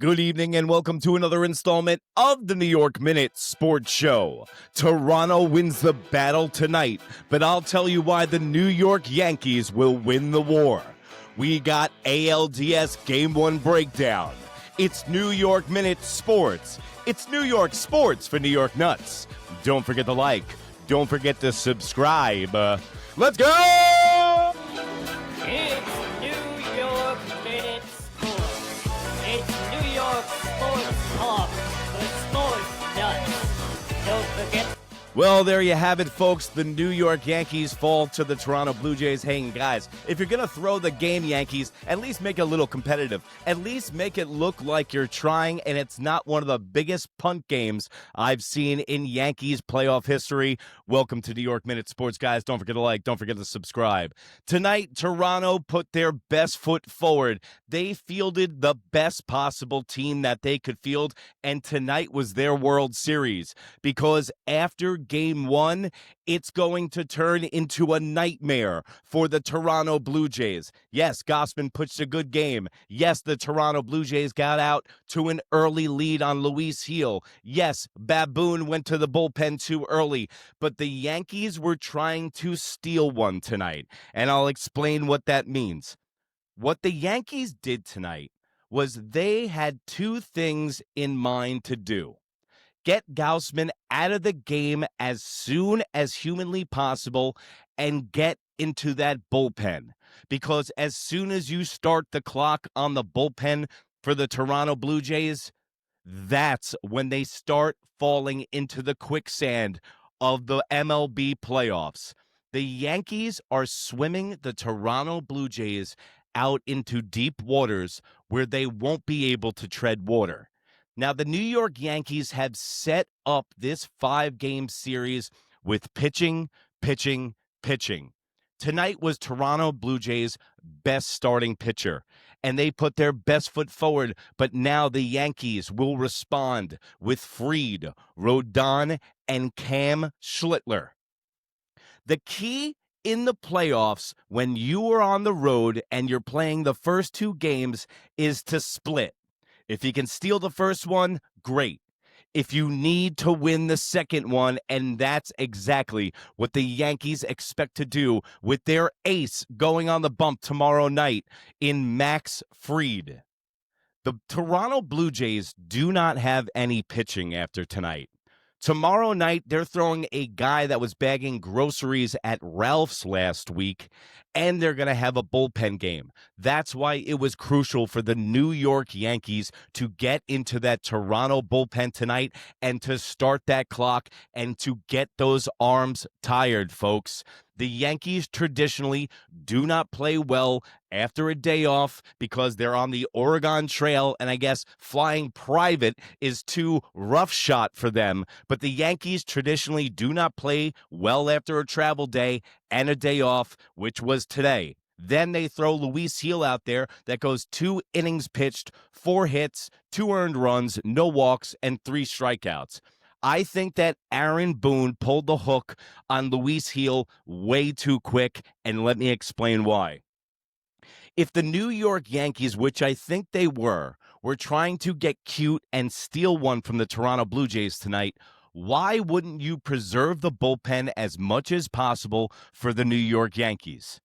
Good evening and welcome to another installment of the New York Minute Sports Show. Toronto wins the battle tonight, but I'll tell you why the New York Yankees will win the war. We got ALDS Game 1 breakdown. It's New York Minute Sports. It's New York Sports for New York Nuts. Don't forget to like. Don't forget to subscribe. Let's go! It's New York Minute Sports. It's New York Sports Talk for sports nuts. Don't forget. Well, there you have it, folks. The New York Yankees fall to the Toronto Blue Jays. Hey, guys, if you're going to throw the game, Yankees, at least make it a little competitive. At least make it look like you're trying, and it's not one of the biggest punt games I've seen in Yankees playoff history. Welcome to New York Minute Sports, guys. Don't forget to like. Don't forget to subscribe. Tonight, Toronto put their best foot forward. They fielded the best possible team that they could field, and tonight was their World Series because after Game 1, it's going to turn into a nightmare for the Toronto Blue Jays. Yes, Gausman pitched a good game. Yes, the Toronto Blue Jays got out to an early lead on Luis Gil. Yes, Boone went to the bullpen too early. But the Yankees were trying to steal one tonight, and I'll explain what that means. What the Yankees did tonight was they had two things in mind to do. Get Gausman out of the game as soon as humanly possible and get into that bullpen. Because as soon as you start the clock on the bullpen for the Toronto Blue Jays, that's when they start falling into the quicksand of the MLB playoffs. The Yankees are swimming the Toronto Blue Jays out into deep waters where they won't be able to tread water. Now, the New York Yankees have set up this 5-game series with pitching. Tonight was Toronto Blue Jays' best starting pitcher, and they put their best foot forward, but now the Yankees will respond with Fried, Rodón, and Cam Schlittler. The key in the playoffs when you are on the road and you're playing the first 2 games is to split. If you can steal the first one, great. If you need to win the second one, and that's exactly what the Yankees expect to do with their ace going on the bump tomorrow night in Max Fried. The Toronto Blue Jays do not have any pitching after tonight. Tomorrow night, they're throwing a guy that was bagging groceries at Ralph's last week, and they're going to have a bullpen game. That's why it was crucial for the New York Yankees to get into that Toronto bullpen tonight and to start that clock and to get those arms tired, folks. The Yankees traditionally do not play well after a day off because they're on the Oregon Trail, and I guess flying private is too rough shot for them. But the Yankees traditionally do not play well after a travel day and a day off, which was today. Then they throw Luis Gil out there that goes 2 innings pitched, 4 hits, 2 earned runs, no walks, and 3 strikeouts. I think that Aaron Boone pulled the hook on Luis Gil way too quick, and let me explain why. If the New York Yankees, which I think they were trying to get cute and steal one from the Toronto Blue Jays tonight, why wouldn't you preserve the bullpen as much as possible for the New York Yankees?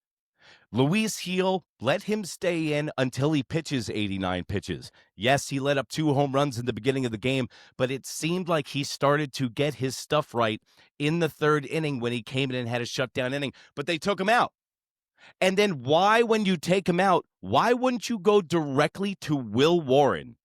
Luis Gil, let him stay in until he pitches 89 pitches. Yes, he let up 2 home runs in the beginning of the game, but it seemed like he started to get his stuff right in the 3rd inning when he came in and had a shutdown inning, but they took him out. And then why, when you take him out, why wouldn't you go directly to Will Warren?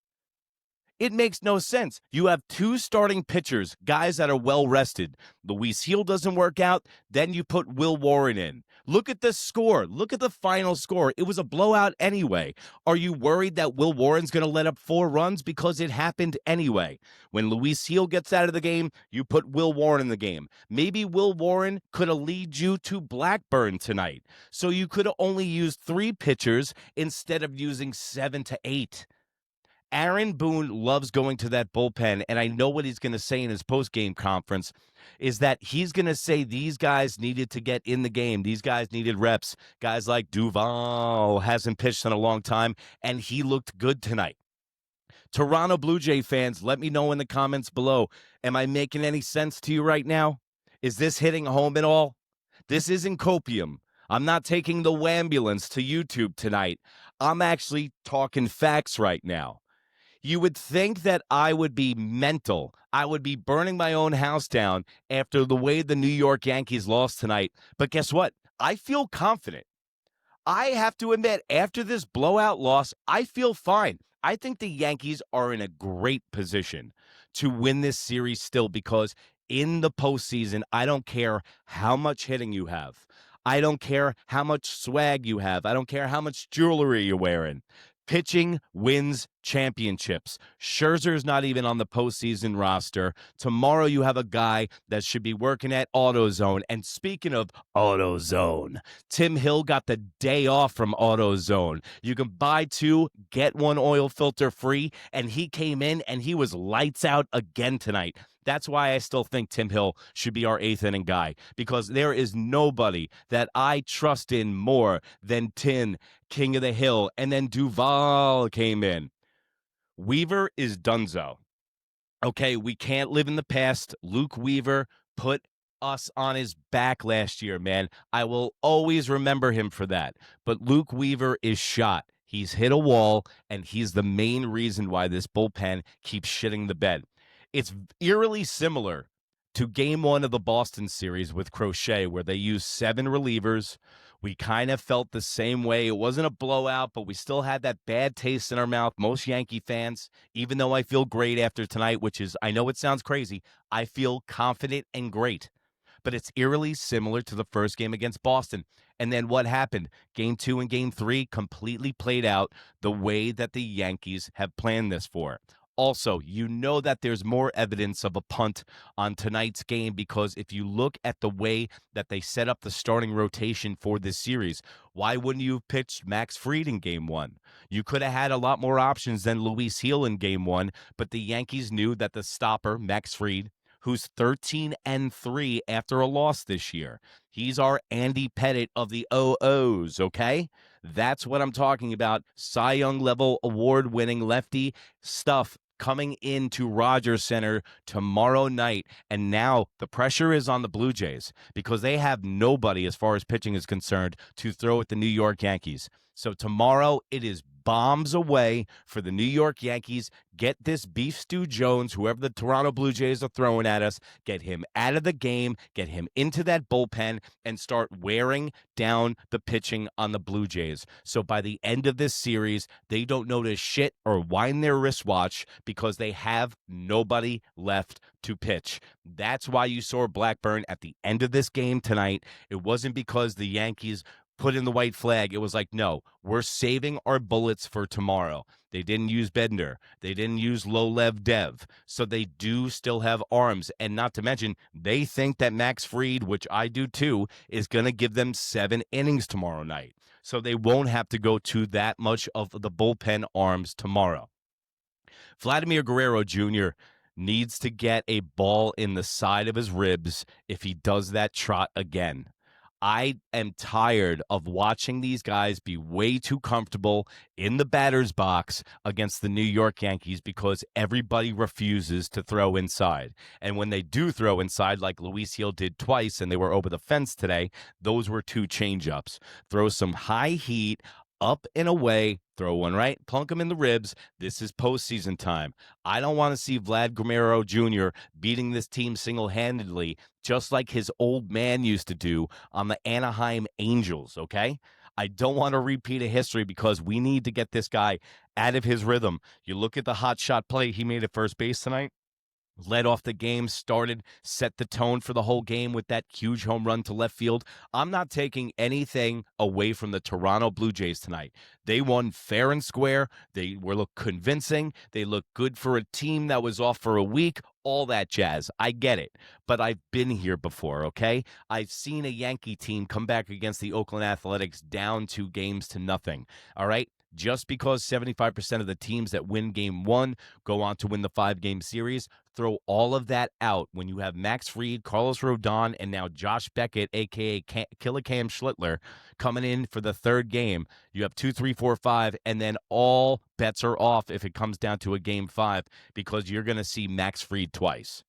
It makes no sense. You have 2 starting pitchers, guys that are well-rested. Luis Gil doesn't work out, then you put Will Warren in. Look at the score. Look at the final score. It was a blowout anyway. Are you worried that Will Warren's going to let up 4 runs? Because it happened anyway. When Luis Gil gets out of the game, you put Will Warren in the game. Maybe Will Warren could have led you to Blackburn tonight. So you could have only used 3 pitchers instead of using 7 to 8. Aaron Boone loves going to that bullpen, and I know what he's going to say in his post-game conference is that he's going to say these guys needed to get in the game. These guys needed reps. Guys like Duvall hasn't pitched in a long time, and he looked good tonight. Toronto Blue Jay fans, let me know in the comments below. Am I making any sense to you right now? Is this hitting home at all? This isn't copium. I'm not taking the wambulance to YouTube tonight. I'm actually talking facts right now. You would think that I would be mental. I would be burning my own house down after the way the New York Yankees lost tonight. But guess what? I feel confident. I have to admit, after this blowout loss, I feel fine. I think the Yankees are in a great position to win this series still because in the postseason, I don't care how much hitting you have. I don't care how much swag you have. I don't care how much jewelry you're wearing. Pitching wins championships. Scherzer's not even on the postseason roster. Tomorrow you have a guy that should be working at AutoZone. And speaking of AutoZone, Tim Hill got the day off from AutoZone. You can buy 2, get 1 oil filter free. And he came in and he was lights out again tonight. That's why I still think Tim Hill should be our 8th inning guy, because there is nobody that I trust in more than Tin, King of the Hill, and then Duvall came in. Weaver is donezo. Okay, we can't live in the past. Luke Weaver put us on his back last year, man. I will always remember him for that. But Luke Weaver is shot. He's hit a wall, and he's the main reason why this bullpen keeps shitting the bed. It's eerily similar to game 1 of the Boston series with Crochet, where they used 7 relievers. We kind of felt the same way. It wasn't a blowout, but we still had that bad taste in our mouth. Most Yankee fans, even though I feel great after tonight, which is, I know it sounds crazy, I feel confident and great. But it's eerily similar to the first game against Boston. And then what happened? Game 2 and game 3 completely played out the way that the Yankees have planned this for. Also, you know that there's more evidence of a punt on tonight's game because if you look at the way that they set up the starting rotation for this series, why wouldn't you have pitched Max Fried in game 1? You could have had a lot more options than Luis Gil in game 1, but the Yankees knew that the stopper, Max Fried, who's 13-3 after a loss this year. He's our Andy Pettit of the OOs, okay? That's what I'm talking about. Cy Young level award-winning lefty stuff coming into Rogers Center tomorrow night. And now the pressure is on the Blue Jays because they have nobody as far as pitching is concerned to throw at the New York Yankees. So tomorrow it is bombs away for the New York Yankees. Get this Beef Stew Jones, whoever the Toronto Blue Jays are throwing at us, get him out of the game, get him into that bullpen, and start wearing down the pitching on the Blue Jays. So by the end of this series, they don't know to shit or wind their wristwatch because they have nobody left to pitch. That's why you saw Blackburn at the end of this game tonight. It wasn't because the Yankees put in the white flag. It was like, no, we're saving our bullets for tomorrow. They didn't use Bender. They didn't use Lolev Dev. So they do still have arms. And not to mention, they think that Max Fried, which I do too, is going to give them 7 innings tomorrow night. So they won't have to go to that much of the bullpen arms tomorrow. Vladimir Guerrero Jr. needs to get a ball in the side of his ribs if he does that trot again. I am tired of watching these guys be way too comfortable in the batter's box against the New York Yankees because everybody refuses to throw inside. And when they do throw inside, like Luis Gil did twice, and they were over the fence today, those were 2 changeups. Throw some high heat, up and away, throw one right, plunk him in the ribs. This is postseason time. I don't want to see Vlad Guerrero Jr. beating this team single-handedly, just like his old man used to do on the Anaheim Angels, okay? I don't want to repeat a history because we need to get this guy out of his rhythm. You look at the hot shot play he made at first base tonight. Led off the game, started, set the tone for the whole game with that huge home run to left field. I'm not taking anything away from the Toronto Blue Jays tonight. They won fair and square. They looked convincing. They looked good for a team that was off for a week. All that jazz. I get it. But I've been here before, okay? I've seen a Yankee team come back against the Oakland Athletics down 2 games to nothing. All right? just because 75% of the teams that win game 1 go on to win the 5-game series. Throw all of that out when you have Max Fried, Carlos Rodón, and now Josh Beckett, a.k.a. Killer Cam Schlittler, coming in for the 3rd game. You have 2, 3, 4, 5, and then all bets are off if it comes down to a game 5 because you're going to see Max Fried twice.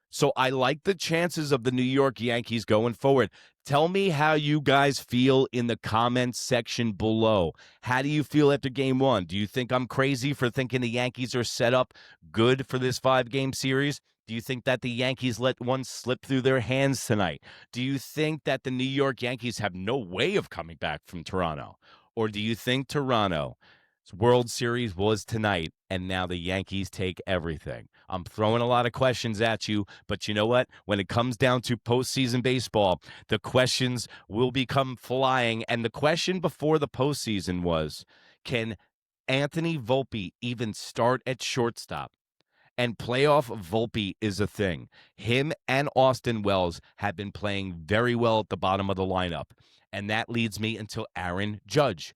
So I like the chances of the New York Yankees going forward. Tell me how you guys feel in the comments section below. How do you feel after game 1? Do you think I'm crazy for thinking the Yankees are set up good for this 5-game series? Do you think that the Yankees let one slip through their hands tonight? Do you think that the New York Yankees have no way of coming back from Toronto? Or do you think Toronto's World Series was tonight, and now the Yankees take everything? I'm throwing a lot of questions at you, but you know what? When it comes down to postseason baseball, the questions will become flying. And the question before the postseason was, can Anthony Volpe even start at shortstop? And playoff Volpe is a thing. Him and Austin Wells have been playing very well at the bottom of the lineup. And that leads me until Aaron Judge.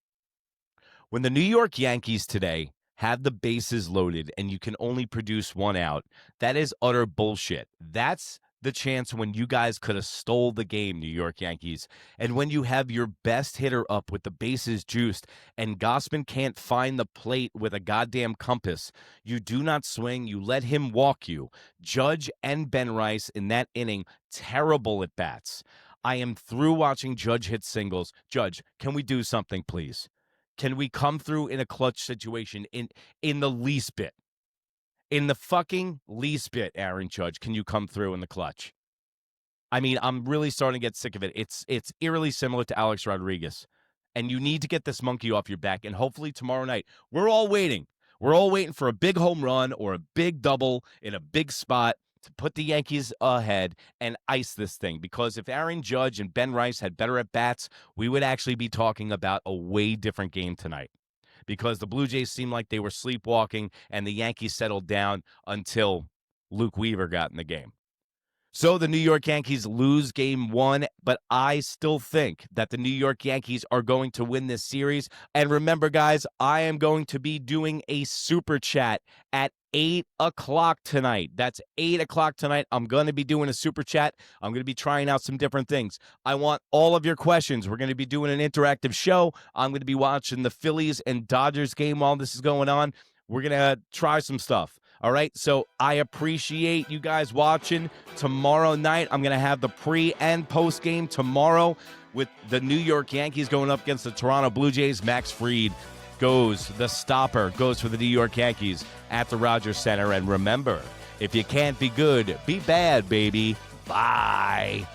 When the New York Yankees today have the bases loaded and you can only produce 1 out, that is utter bullshit. That's the chance when you guys could have stole the game, New York Yankees. And when you have your best hitter up with the bases juiced and Gausman can't find the plate with a goddamn compass, you do not swing. You let him walk you. Judge and Ben Rice in that inning, terrible at bats. I am through watching Judge hit singles. Judge, can we do something, please? Can we come through in a clutch situation in the least bit? In the fucking least bit, Aaron Judge, can you come through in the clutch? I mean, I'm really starting to get sick of it. It's eerily similar to Alex Rodriguez. And you need to get this monkey off your back. And hopefully tomorrow night, we're all waiting. We're all waiting for a big home run or a big double in a big spot to put the Yankees ahead and ice this thing. Because if Aaron Judge and Ben Rice had better at-bats, we would actually be talking about a way different game tonight. Because the Blue Jays seemed like they were sleepwalking and the Yankees settled down until Luke Weaver got in the game. So the New York Yankees lose game 1, but I still think that the New York Yankees are going to win this series. And remember, guys, I am going to be doing a super chat at 8 o'clock tonight. That's 8 o'clock tonight. I'm going to be doing a super chat. I'm going to be trying out some different things. I want all of your questions. We're going to be doing an interactive show. I'm going to be watching the Phillies and Dodgers game while this is going on. We're going to try some stuff. All right, so I appreciate you guys watching. Tomorrow night, I'm going to have the pre- and post-game tomorrow with the New York Yankees going up against the Toronto Blue Jays. Max Fried goes, the stopper, goes for the New York Yankees at the Rogers Center. And remember, if you can't be good, be bad, baby. Bye.